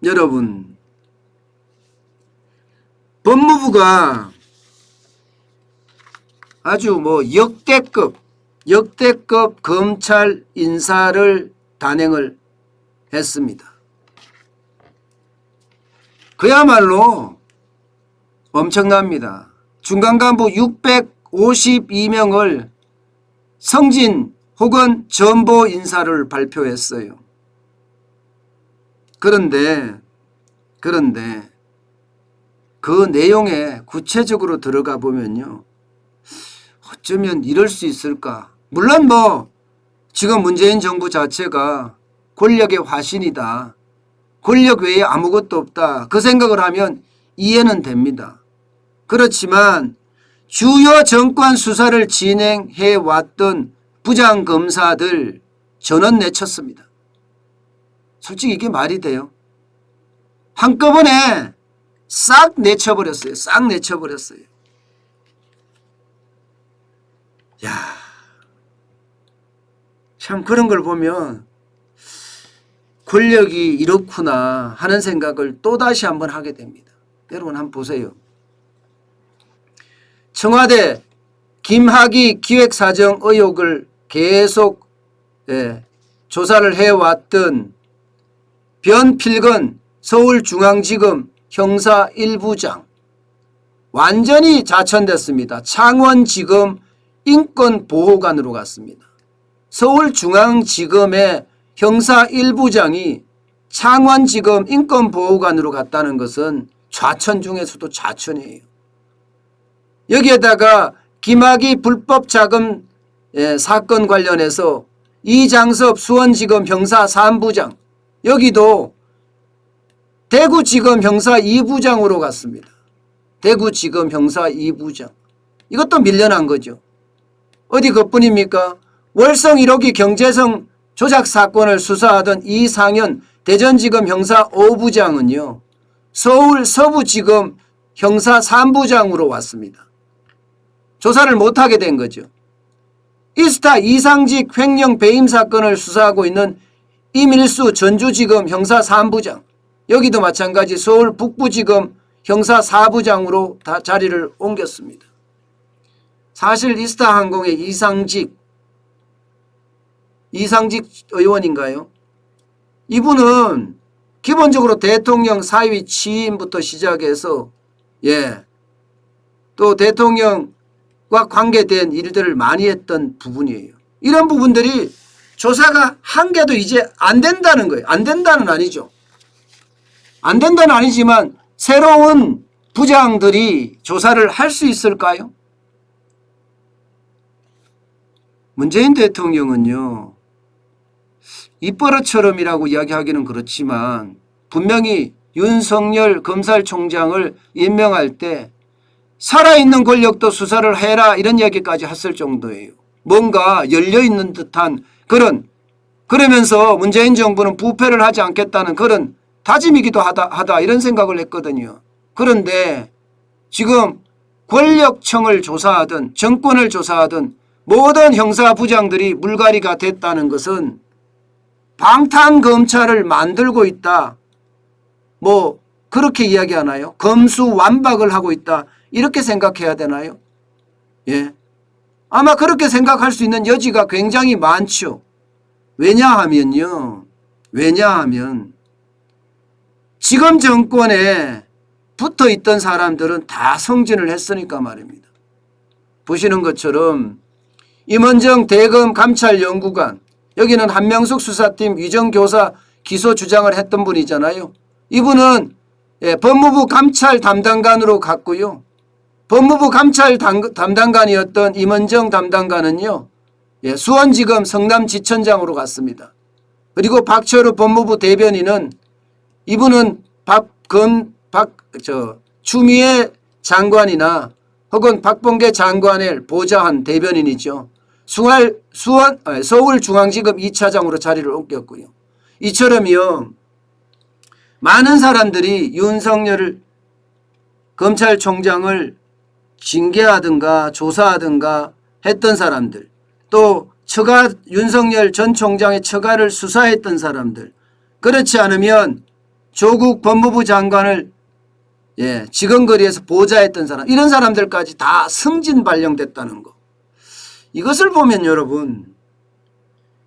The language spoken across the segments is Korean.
여러분, 법무부가 아주 역대급 검찰 인사를 단행을 했습니다. 그야말로 엄청납니다. 중간간부 652명을 성진 혹은 전보 인사를 발표했어요. 그런데 그 내용에 구체적으로 들어가 보면요, 어쩌면 이럴 수 있을까. 물론 지금 문재인 정부 자체가 권력의 화신이다, 권력 외에 아무것도 없다, 그 생각을 하면 이해는 됩니다. 그렇지만 주요 정권 수사를 진행해 왔던 부장검사들 전원 내쳤습니다. 솔직히 이게 말이 돼요? 한꺼번에 싹 내쳐버렸어요. 싹 내쳐버렸어요. 야, 참 그런 걸 보면 권력이 이렇구나 하는 생각을 또다시 한번 하게 됩니다. 여러분 한번 보세요. 청와대 김학의 기획사정 의혹을 계속 조사를 해왔던 변필건 서울중앙지검 형사 1부장 완전히 자천됐습니다. 창원지검 인권보호관으로 갔습니다. 서울중앙지검의 형사 1부장이 창원지검 인권보호관으로 갔다는 것은 좌천 중에서도 좌천이에요. 여기에다가 김학의 불법 자금 사건 관련해서 이장섭 수원지검 형사 3부장, 여기도 대구지검 형사 2부장으로 갔습니다. 대구지검 형사 2부장. 이것도 밀려난 거죠. 어디 그뿐입니까? 월성 1호기 경제성 조작 사건을 수사하던 이상현 대전지검 형사 5부장은요, 서울 서부지검 형사 3부장으로 왔습니다. 조사를 못하게 된 거죠. 이스타 이상직 횡령 배임 사건을 수사하고 있는 이밀수 전주지검 형사 3부장, 여기도 마찬가지 서울 북부지검 형사 4부장으로 다 자리를 옮겼습니다. 사실 이스타항공의 이상직 의원인가요? 이분은 기본적으로 대통령 사위 취임부터 시작해서 또 대통령과 관계된 일들을 많이 했던 부분이에요. 이런 부분들이 조사가 한 개도 이제 안 된다는 거예요. 안 된다는 아니죠. 안 된다는 아니지만 새로운 부장들이 조사를 할 수 있을까요? 문재인 대통령은요, 입버릇처럼이라고 이야기하기는 그렇지만 분명히 윤석열 검찰총장을 임명할 때 살아있는 권력도 수사를 해라 이런 이야기까지 했을 정도예요. 뭔가 열려있는 듯한 그러면서 문재인 정부는 부패를 하지 않겠다는 그런 다짐이기도 하다 이런 생각을 했거든요. 그런데 지금 권력청을 조사하든 정권을 조사하든 모든 형사부장들이 물갈이가 됐다는 것은 방탄검찰을 만들고 있다, 그렇게 이야기하나요? 검수완박을 하고 있다, 이렇게 생각해야 되나요? 아마 그렇게 생각할 수 있는 여지가 굉장히 많죠. 왜냐하면 지금 정권에 붙어 있던 사람들은 다 승진을 했으니까 말입니다. 보시는 것처럼 임원정 대검 감찰연구관, 여기는 한명숙 수사팀 위정교사 기소 주장을 했던 분이잖아요. 이분은 법무부 감찰 담당관으로 갔고요. 법무부 감찰 담당관이었던 임원정 담당관은요, 수원지검 성남지천장으로 갔습니다. 그리고 박철우 법무부 대변인은 이분은 추미애 장관이나 혹은 박범계 장관을 보좌한 대변인이죠. 서울중앙지검 2차장으로 자리를 옮겼고요. 이처럼요, 많은 사람들이 윤석열 검찰총장을 징계하든가 조사하든가 했던 사람들, 또 윤석열 전 총장의 처가를 수사했던 사람들, 그렇지 않으면 조국 법무부 장관을 직원거리에서 보좌했던 사람, 이런 사람들까지 다 승진 발령됐다는 거. 이것을 보면 여러분,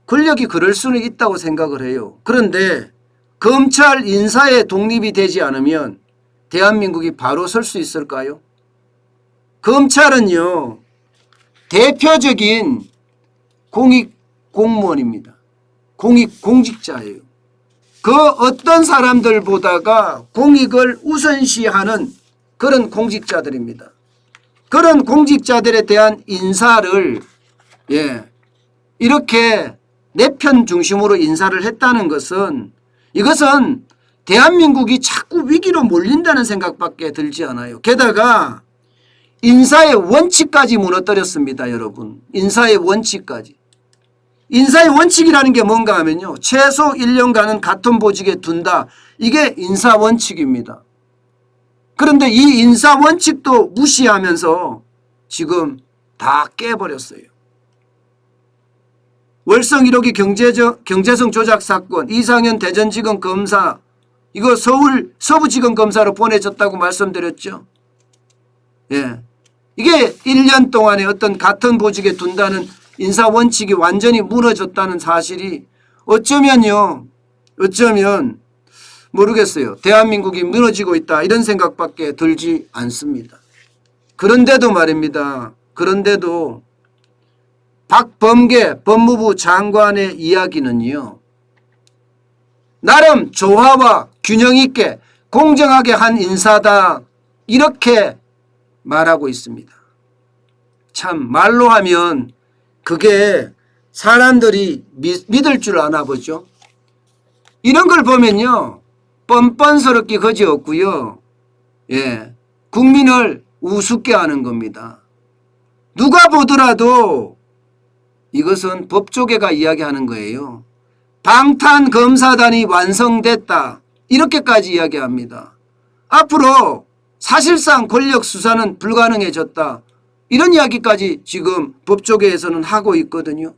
권력이 그럴 수는 있다고 생각을 해요. 그런데 검찰 인사에 독립이 되지 않으면 대한민국이 바로 설 수 있을까요? 검찰은요, 대표적인 공익 공무원입니다. 공익 공직자예요. 그 어떤 사람들보다가 공익을 우선시하는 그런 공직자들입니다. 그런 공직자들에 대한 인사를 이렇게 내 편 중심으로 인사를 했다는 것은, 이것은 대한민국이 자꾸 위기로 몰린다는 생각밖에 들지 않아요. 게다가 인사의 원칙까지 무너뜨렸습니다. 여러분, 인사의 원칙까지. 인사의 원칙이라는 게 뭔가 하면요, 최소 1년간은 같은 보직에 둔다. 이게 인사 원칙입니다. 그런데 이 인사 원칙도 무시하면서 지금 다 깨버렸어요. 월성 1호기 경제성 조작 사건, 이상현 대전지검 검사, 이거 서울 서부지검 검사로 보내졌다고 말씀드렸죠. 이게 1년 동안에 어떤 같은 보직에 둔다는 인사 원칙이 완전히 무너졌다는 사실이 어쩌면 모르겠어요. 대한민국이 무너지고 있다, 이런 생각밖에 들지 않습니다. 그런데도 말입니다. 그런데도 박범계 법무부 장관의 이야기는요, 나름 조화와 균형 있게 공정하게 한 인사다, 이렇게 말하고 있습니다. 참 말로 하면 그게 사람들이 믿을 줄 아나 보죠. 이런 걸 보면요, 뻔뻔스럽게 그지없고요, 국민을 우습게 하는 겁니다. 누가 보더라도 이것은 법조계가 이야기하는 거예요. 방탄검사단이 완성됐다, 이렇게까지 이야기합니다. 앞으로 사실상 권력 수사는 불가능해졌다, 이런 이야기까지 지금 법조계에서는 하고 있거든요.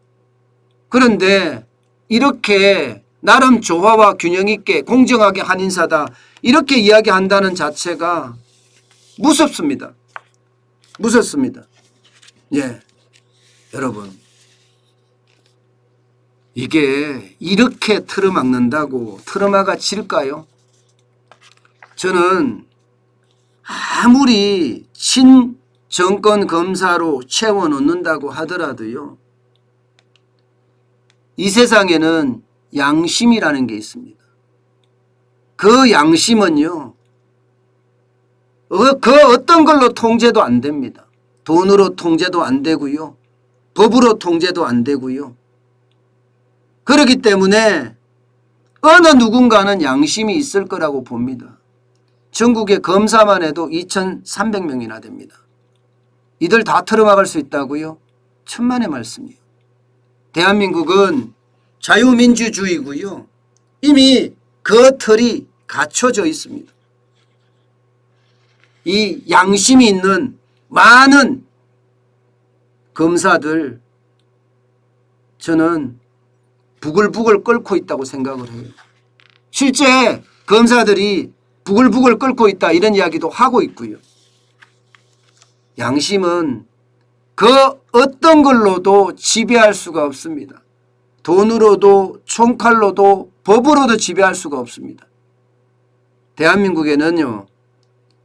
그런데 이렇게 나름 조화와 균형 있게 공정하게 한 인사다, 이렇게 이야기한다는 자체가 무섭습니다. 무섭습니다. 여러분, 이게 이렇게 틀어막는다고 트라우마가 질까요? 저는 아무리 친정권 검사로 채워놓는다고 하더라도요, 이 세상에는 양심이라는 게 있습니다. 그 양심은요, 그 어떤 걸로 통제도 안 됩니다. 돈으로 통제도 안 되고요, 법으로 통제도 안 되고요. 그렇기 때문에 어느 누군가는 양심이 있을 거라고 봅니다. 전국의 검사만 해도 2,300명이나 됩니다. 이들 다 틀어막을 수 있다고요? 천만의 말씀이에요. 대한민국은 자유민주주의고요, 이미 그 틀이 갖춰져 있습니다. 이 양심이 있는 많은 검사들, 저는 부글부글 끓고 있다고 생각을 해요. 실제 검사들이 부글부글 끓고 있다, 이런 이야기도 하고 있고요. 양심은 그 어떤 걸로도 지배할 수가 없습니다. 돈으로도 총칼로도 법으로도 지배할 수가 없습니다. 대한민국에는요,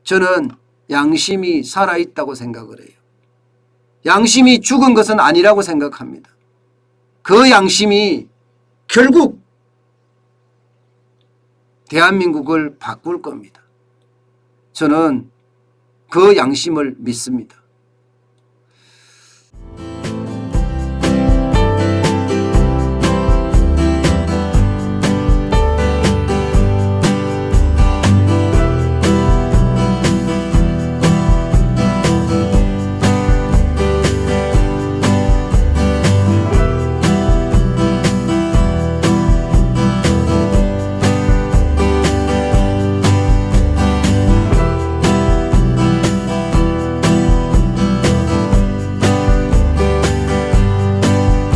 저는 양심이 살아있다고 생각을 해요. 양심이 죽은 것은 아니라고 생각합니다. 그 양심이 결국 대한민국을 바꿀 겁니다. 저는 그 양심을 믿습니다.